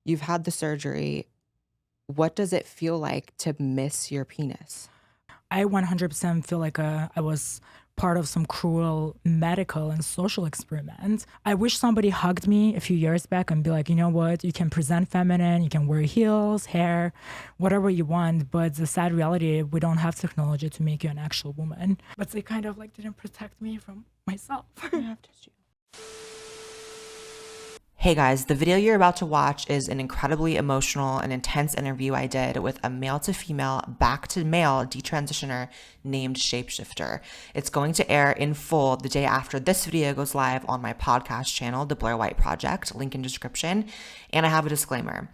you've had the surgery. What does it feel like to miss your penis? I 100% feel like I was part of some cruel medical and social experiment. I wish somebody hugged me a few years back and be like, you know what, you can present feminine, you can wear heels, hair, whatever you want. But the sad reality, we don't have technology to make you an actual woman. But they kind of like didn't protect me from myself. Hey guys, the video you're about to watch is an incredibly emotional and intense interview I did with a male to female, back to male detransitioner named ShapeShifter. It's going to air in full the day after this video goes live on my podcast channel, The Blair White Project, link in description. And I have a disclaimer.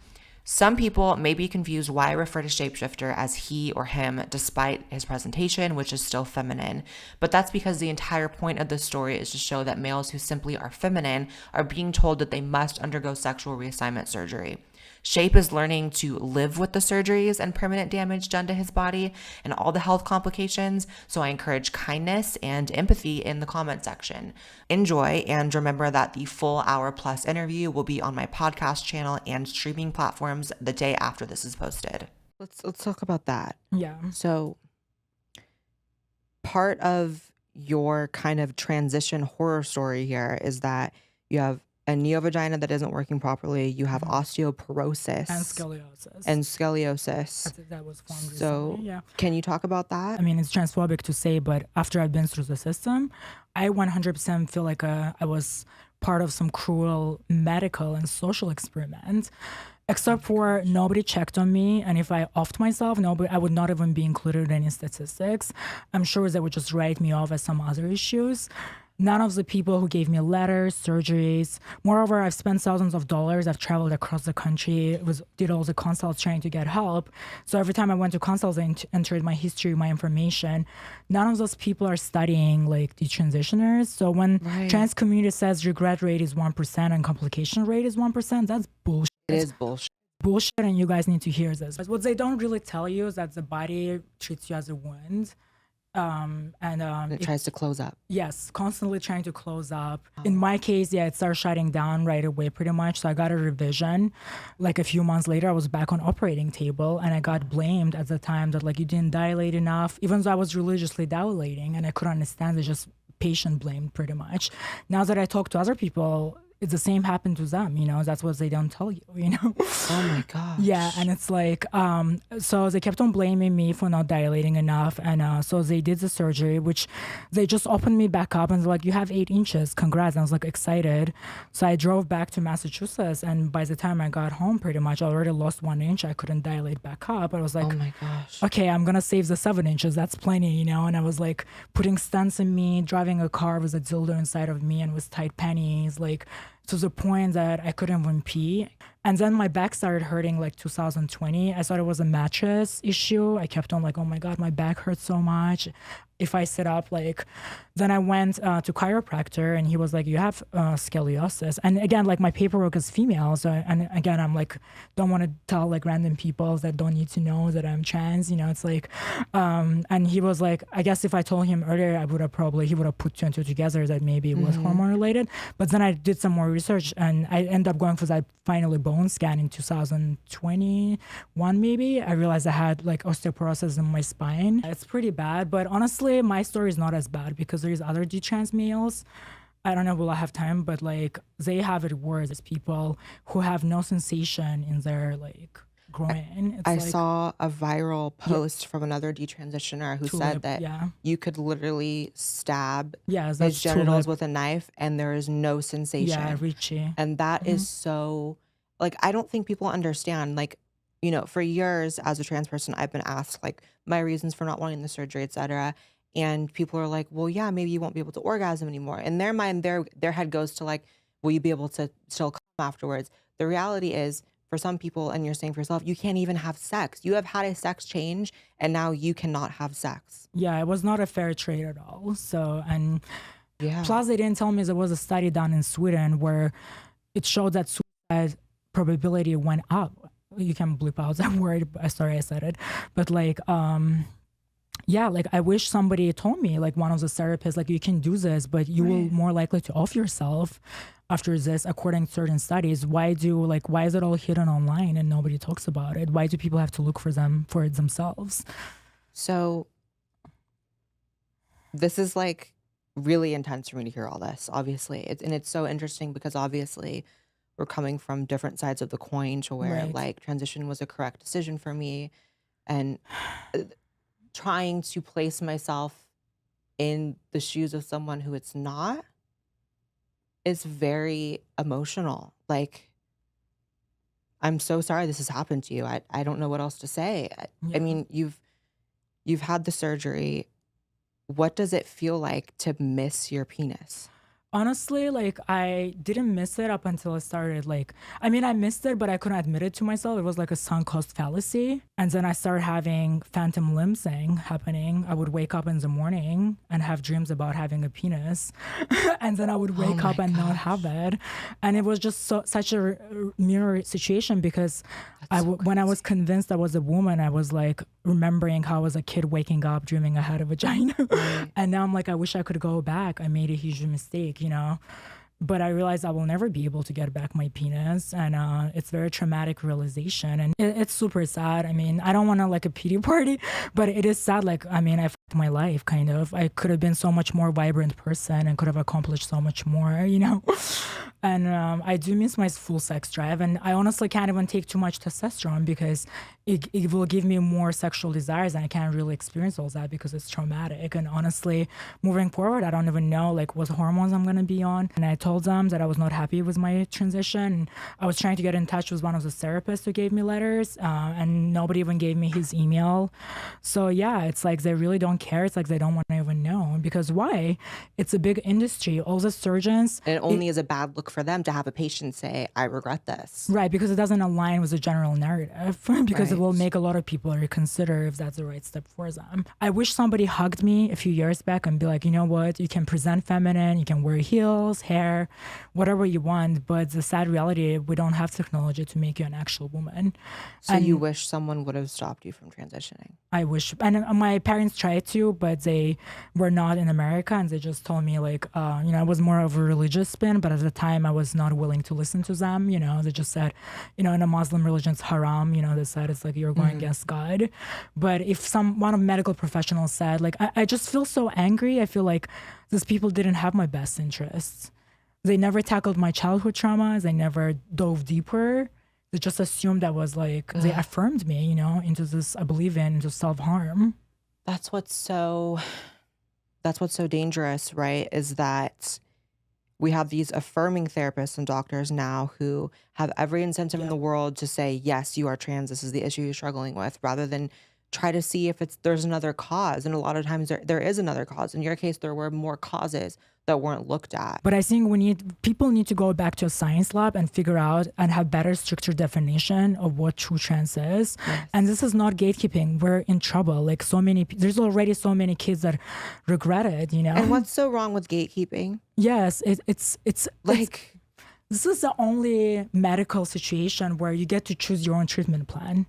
Some people may be confused why I refer to ShapeShifter as he or him despite his presentation, which is still feminine. But that's because the entire point of this story is to show that males who simply are feminine are being told that they must undergo sexual reassignment surgery. Shape is learning to live with the surgeries and permanent damage done to his body and all the health complications, so I encourage kindness and empathy in the comment section. Enjoy, and remember that the full hour-plus interview will be on my podcast channel and streaming platforms the day after this is posted. Let's talk about that. Yeah. So part of your kind of transition horror story here is that you have a neovagina that isn't working properly. You have osteoporosis And scoliosis. That was formed So recently, yeah. can you talk about that? I mean, it's transphobic to say, but after I've been through the system, I 100% feel like I was part of some cruel medical and social experiment. Except for nobody checked on me, and if I offed myself, I would not even be included in any statistics. I'm sure they would just write me off as some other issues. None of the people who gave me letters, surgeries. Moreover, I've spent thousands of dollars. I've traveled across the country, did all the consults trying to get help. So every time I went to consults, I entered my history, my information. None of those people are studying like detransitioners. So when trans community says regret rate is 1% and complication rate is 1%, that's bullshit. It is bullshit. Bullshit, and you guys need to hear this. What they don't really tell you is that the body treats you as a wound. It tries to close up. Yes, constantly trying to close up. In my case, it started shutting down right away pretty much. So I got a revision. Like a few months later, I was back on operating table, and I got blamed at the time that like you didn't dilate enough, even though I was religiously dilating and I couldn't understand it, just patient blamed pretty much. Now that I talk to other people, it's the same happened to them, that's what they don't tell you, Oh my gosh. Yeah, and it's like, so they kept on blaming me for not dilating enough, and so they did the surgery, which they just opened me back up, and they're like, you have 8 inches, congrats. And I was like excited. So I drove back to Massachusetts, and by the time I got home, pretty much I already lost 1 inch. I couldn't dilate back up. I was like, oh my gosh. Okay, I'm gonna save the 7 inches. That's plenty, And I was like putting stents in me, driving a car with a dildo inside of me and with tight panties, like to the point that I couldn't even pee. And then my back started hurting like 2020. I thought it was a mattress issue. I kept on like, oh my God, my back hurts so much. If I sit up, then I went to chiropractor, and he was like, you have scoliosis. And again, like my paperwork is female. So, and again, I'm like, don't want to tell like random people that don't need to know that I'm trans, it's like, and he was like, I guess if I told him earlier, he would have put 2 and 2 together that maybe it was hormone related. But then I did some more research, and I ended up going for that finally bone scan in 2021, maybe. I realized I had like osteoporosis in my spine. It's pretty bad, but honestly, my story is not as bad because there's other detrans males. I don't know, will I have time, but like they have it worse as people who have no sensation in their like groin. I saw a viral post from another detransitioner who said that you could literally stab his genitals with a knife and there is no sensation. Yeah, Richie. And that is so, like, I don't think people understand, like, for years as a trans person, I've been asked like my reasons for not wanting the surgery, etc. And people are like, well, yeah, maybe you won't be able to orgasm anymore. In their mind, their head goes to like, will you be able to still come afterwards? The reality is, for some people, and you're saying for yourself, you can't even have sex. You have had a sex change, and now you cannot have sex. Yeah, it was not a fair trade at all. So, and plus they didn't tell me there was a study done in Sweden where it showed that suicide probability went up. You can bleep out that word. Sorry, I said it. But like, like I wish somebody told me, like one of the therapists, like you can do this, but you will more likely to off yourself. after this, according to certain studies. Why is it all hidden online and nobody talks about it? Why do people have to look for it themselves? So this is like really intense for me to hear all this, obviously. It's so interesting because obviously we're coming from different sides of the coin to where Right. like transition was a correct decision for me, and uh, trying to place myself in the shoes of someone who it's not is very emotional. Like, I'm so sorry this has happened to you. I don't know what else to say. I Yeah. mean, you've had the surgery. What does it feel like to miss your penis? Honestly, like I didn't miss it up until I started I missed it, but I couldn't admit it to myself. It was like a sunk cost fallacy. And then I started having phantom limb thing happening. I would wake up in the morning and have dreams about having a penis. And then I would Oh wake up my and not have gosh. it. And it was just such a mirror situation because That's so when I was crazy. convinced I was a woman, I was like remembering how I was a kid waking up dreaming I had a vagina. Right. And now I'm like, I wish I could go back. I made a huge mistake, you know? But I realized I will never be able to get back my penis. And it's very traumatic realization. And it's super sad. I mean, I don't want to like a pity party, but it is sad. Like, I mean, I fucked my life kind of. I could have been so much more vibrant person and could have accomplished so much more, you know? And I do miss my full sex drive. And I honestly can't even take too much testosterone because it will give me more sexual desires, and I can't really experience all that because it's traumatic. And honestly, moving forward, I don't even know like what hormones I'm gonna be on. And I told them that I was not happy with my transition. I was trying to get in touch with one of the therapists who gave me letters, and nobody even gave me his email. So yeah, it's like they really don't care. It's like they don't want to even know because why? It's a big industry. All the surgeons, And it only is a bad look for them to have a patient say, I regret this. right, because it doesn't align with the general narrative, because it will Right. make a lot of people reconsider if that's the right step for them. I wish somebody hugged me a few years back and be like, you know what, you can present feminine, you can wear heels, hair, whatever you want, but the sad reality, we don't have technology to make you an actual woman. So you And wish someone would have stopped you from transitioning. I wish, and my parents tried to, but they were not in America, and they just told me like, you know, it was more of a religious spin, but at the time I was not willing to listen to them. You know, they just said, you know, in a Muslim religion it's haram. You know, they said it's like you're going against God. But if one of medical professionals said, like, I just feel so angry. I feel like these people didn't have my best interests. They never tackled my childhood traumas. They never dove deeper. They just assumed that was like they Ugh. affirmed me, you know, into this I believe in, into self-harm. That's what's so dangerous, right? Is that we have these affirming therapists and doctors now who have every incentive in Yeah. the world to say, yes, you are trans. This is the issue you're struggling with, rather than try to see if there's another cause. And a lot of times there is another cause. In your case, there were more causes that weren't looked at. But I think people need to go back to a science lab and figure out and have better stricter definition of what true trans is. Yes. And this is not gatekeeping. We're in trouble. Like there's already so many kids that regret it, you know? And what's so wrong with gatekeeping? Yes, it's Like, this is the only medical situation where you get to choose your own treatment plan.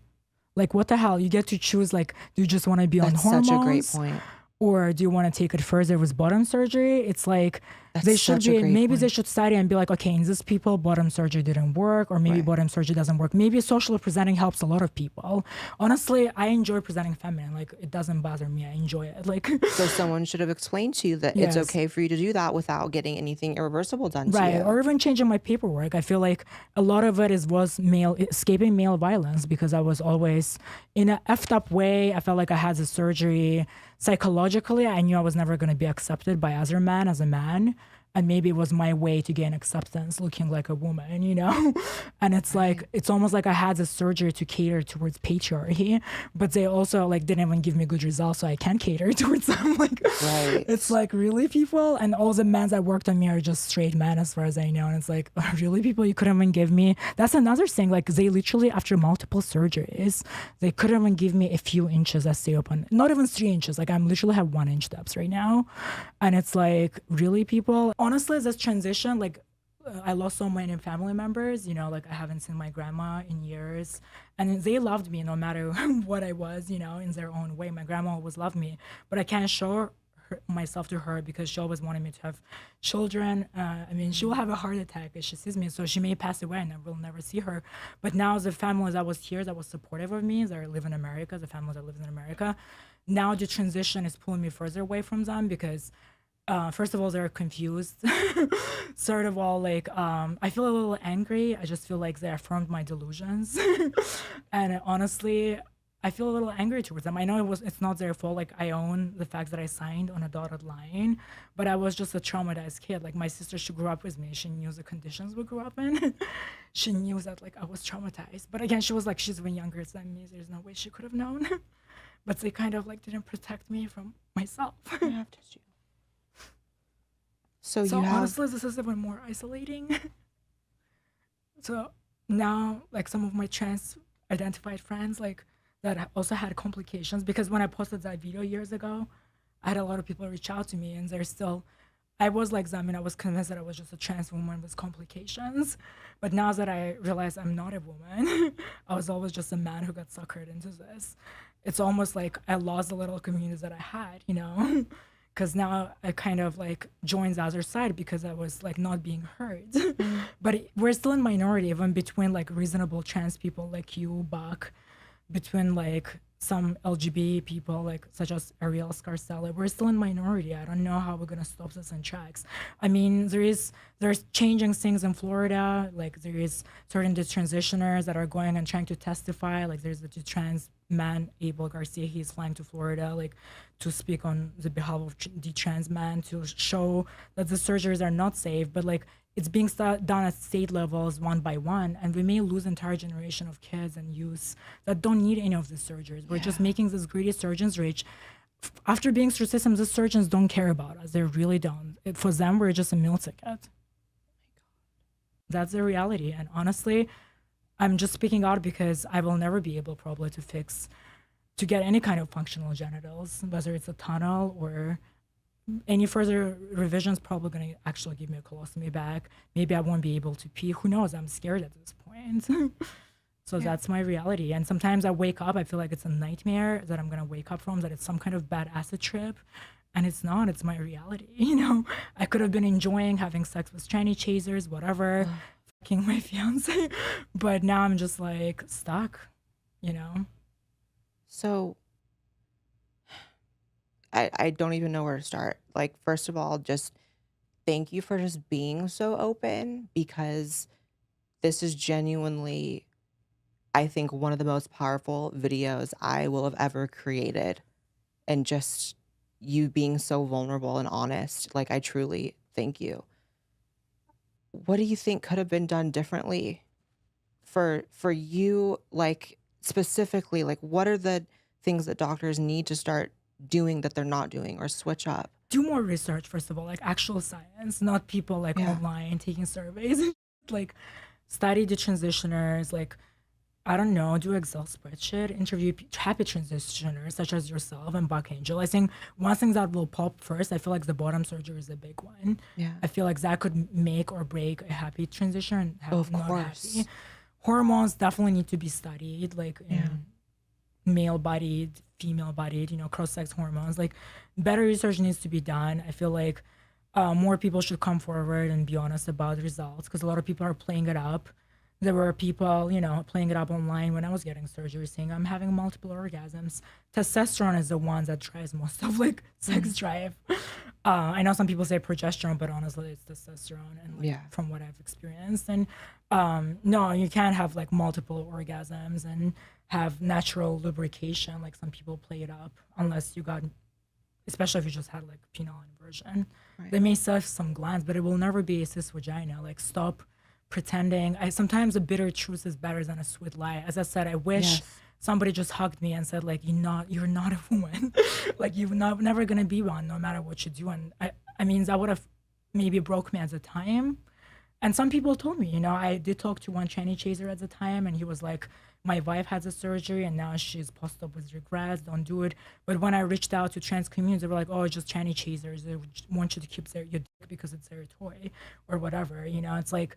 Like what the hell? You get to choose like, do you just want to be on that's hormones? such a great point. Or do you want to take it further with bottom surgery? It's like That's they should such a be, great maybe they point. should study and be like, okay, in these people, bottom surgery didn't work, or maybe Right. bottom surgery doesn't work. Maybe socially presenting helps a lot of people. Honestly, I enjoy presenting feminine. Like it doesn't bother me. I enjoy it. Like, So someone should have explained to you that it's yes. okay for you to do that without getting anything irreversible done to Right, you. or even changing my paperwork. I feel like a lot of it was escaping male violence because I was always in a effed up way. I felt like I had the surgery psychologically. I knew I was never going to be accepted by other men as a man. And maybe it was my way to gain acceptance looking like a woman, you know? And it's like, it's almost like I had the surgery to cater towards patriarchy, but they also like didn't even give me good results, so I can't cater towards them. Like, Right. it's like, really, people? And all the men that worked on me are just straight men as far as I know. And it's like, really, people, you couldn't even give me, that's another thing. Like they literally, after multiple surgeries, they couldn't even give me a few inches that stay open, not even 3 inches. Like I'm literally have 1 inch depths right now. And it's like, really, people? Honestly, this transition, like I lost so many family members, you know, like I haven't seen my grandma in years, and they loved me no matter what I was, you know, in their own way. My grandma always loved me, but I can't show myself to her because she always wanted me to have children. I mean, she will have a heart attack if she sees me, so she may pass away and I will never see her. But now the family that was here, that was supportive of me, that live in America, the family that lives in America, now the transition is pulling me further away from them because first of all, they're confused. Third of all, like I feel a little angry. I just feel like they affirmed my delusions, and honestly, I feel a little angry towards them. I know it's not their fault. Like I own the fact that I signed on a dotted line, but I was just a traumatized kid. Like my sister, she grew up with me. She knew the conditions we grew up in. She knew that like I was traumatized. But again, she was like she's even younger than me. There's no way she could have known. But they kind of like didn't protect me from myself. I have tissue. So So you have honestly, this is even more isolating. So now, like some of my trans identified friends, like that also had complications because when I posted that video years ago, I had a lot of people reach out to me, and they're still. I was like them, and I was convinced that I was just a trans woman with complications. But now that I realize I'm not a woman, I was always just a man who got suckered into this. It's almost like I lost the little community that I had, you know? Because now I kind of like joined the other side because I was like not being heard. But we're still in minority, even between like reasonable trans people like you, Buck, between like some LGBT people like such as Ariel Scarcella. We're still in minority. I don't know how we're gonna stop this in tracks. I mean, there's changing things in Florida. Like there is certain detransitioners that are going and trying to testify. Like there's a trans man, Abel Garcia. He's flying to Florida like to speak on the behalf of the trans man to show that the surgeries are not safe. But like it's being done at state levels one by one, and we may lose entire generation of kids and youths that don't need any of these surgeries. We're just making these greedy surgeons rich. After being through systems, these surgeons don't care about us. They really don't. For them, we're just a meal ticket. That's the reality. And honestly, I'm just speaking out because I will never be able probably to get any kind of functional genitals, whether it's a tunnel or any further revisions probably going to actually give me a colostomy bag. Maybe I won't be able to pee. Who knows? I'm scared at this point. So that's my reality. And sometimes I wake up, I feel like it's a nightmare that I'm going to wake up from, that it's some kind of bad acid trip. And it's not, it's my reality. You know, I could have been enjoying having sex with tranny chasers, whatever, fucking my fiance. But now I'm just like stuck, you know? so I don't even know where to start. Like, first of all, just thank you for just being so open because this is genuinely, I think, one of the most powerful videos I will have ever created. And just you being so vulnerable and honest, like, I truly thank you. What do you think could have been done differently for you, like, specifically? Like, what are the things that doctors need to start doing that they're not doing or switch up? Do more research, first of all, like actual science, not people like Yeah. online taking surveys. Like study the transitioners, like I don't know, do Excel spreadsheet, interview happy transitioners such as yourself and Buck Angel. I think one thing that will pop first, I feel like the bottom surgery is a big one. Yeah. I feel like that could make or break a happy transition and Of not course. happy. Hormones definitely need to be studied, like in male bodied, female bodied, you know, cross sex hormones. Like better research needs to be done. I feel like more people should come forward and be honest about the results because a lot of people are playing it up. There were people, you know, playing it up online when I was getting surgery saying I'm having multiple orgasms. Testosterone is the one that drives most of like sex drive. I know some people say progesterone, but honestly it's testosterone and like, from what I've experienced. And no, you can't have like multiple orgasms and have natural lubrication like some people play it up unless you got, especially if you just had like penile inversion. They may have some glands, but it will never be a cis vagina. Like stop pretending. Sometimes a bitter truth is better than a sweet lie. As I said, I wish somebody just hugged me and said like you're not a woman. Like you're never gonna be one no matter what you do. And I mean that would have maybe broke me at the time. And some people told me, you know, I did talk to one tranny chaser at the time and he was like, my wife had the surgery and now she's post up with regrets, don't do it. But when I reached out to trans communities, they were like, oh, it's just tranny chasers. They want you to keep your dick because it's their toy or whatever. You know, it's like,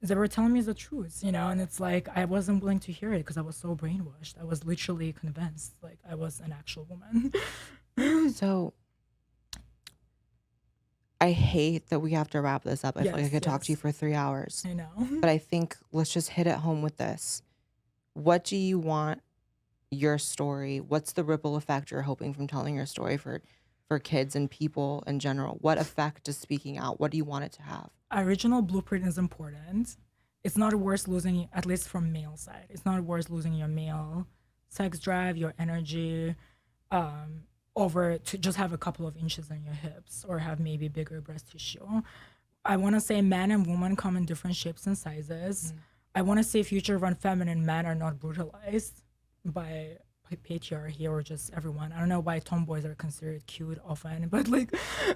they were telling me the truth, you know, and it's like I wasn't willing to hear it because I was so brainwashed. I was literally convinced like I was an actual woman. So I hate that we have to wrap this up. I feel like I Yes, could talk to you yes. for 3 hours, I know. but I think let's just hit it home with this. What do you want your story? What's the ripple effect you're hoping from telling your story for kids and people in general? What effect is speaking out? What do you want it to have? Original blueprint is important. It's not worth losing, at least from male side. It's not worth losing your male sex drive, your energy, over to just have a couple of inches on your hips or have maybe bigger breast tissue. I want to say men and women come in different shapes and sizes. I want to say future run feminine men are not brutalized by patriarchy or just everyone. I don't know why tomboys are considered cute often, but like,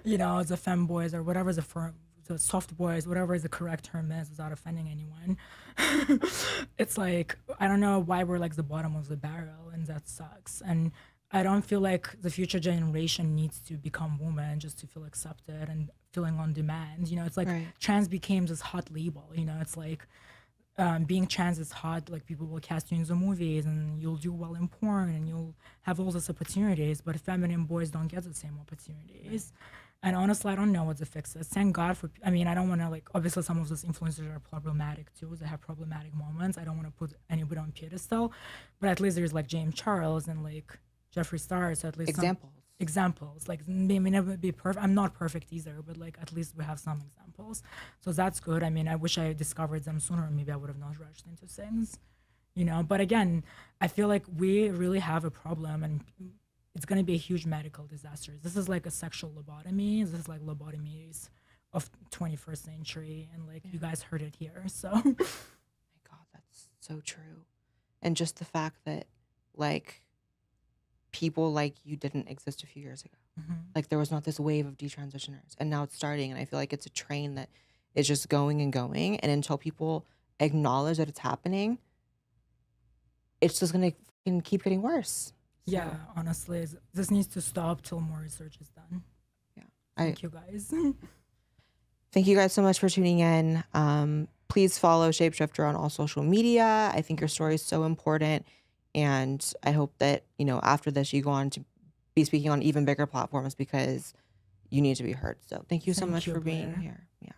the femboys or whatever the soft boys, whatever the correct term is, without offending anyone. It's like I don't know why we're like the bottom of the barrel, and that sucks. And I don't feel like the future generation needs to become women just to feel accepted and feeling on demand. It's like Right. trans became this hot label. It's like being trans is hot. Like people will cast you in the movies, and you'll do well in porn, and you'll have all these opportunities. But feminine boys don't get the same opportunities. And honestly, I don't know what the fix is. Thank God for. I mean, I don't want to like. Obviously, some of those influencers are problematic too. They have problematic moments. I don't want to put anybody on pedestal, but at least there's like James Charles and like Jeffree Star. So at least Examples. examples. Like they may never be perfect. I'm not perfect either, but like at least we have some examples. So that's good. I mean, I wish I discovered them sooner. Maybe I would have not rushed into things, But again, I feel like we really have a problem, and it's going to be a huge medical disaster. This is like a sexual lobotomy. This is like lobotomies of 21st century, and like you guys heard it here. So My God, that's so true. And just the fact that like people like you didn't exist a few years ago. Like there was not this wave of detransitioners, and now it's starting. And I feel like it's a train that is just going and going. And until people acknowledge that it's happening, it's just gonna keep getting worse. yeah, honestly, this needs to stop till more research is done. Yeah. Thank you guys. Thank you guys so much for tuning in. Please follow ShapeShifter on all social media. I think your story is so important. And I hope that, after this, you go on to be speaking on even bigger platforms because you need to be heard. So thank you so Thank much you, for being Blair. here. Yeah.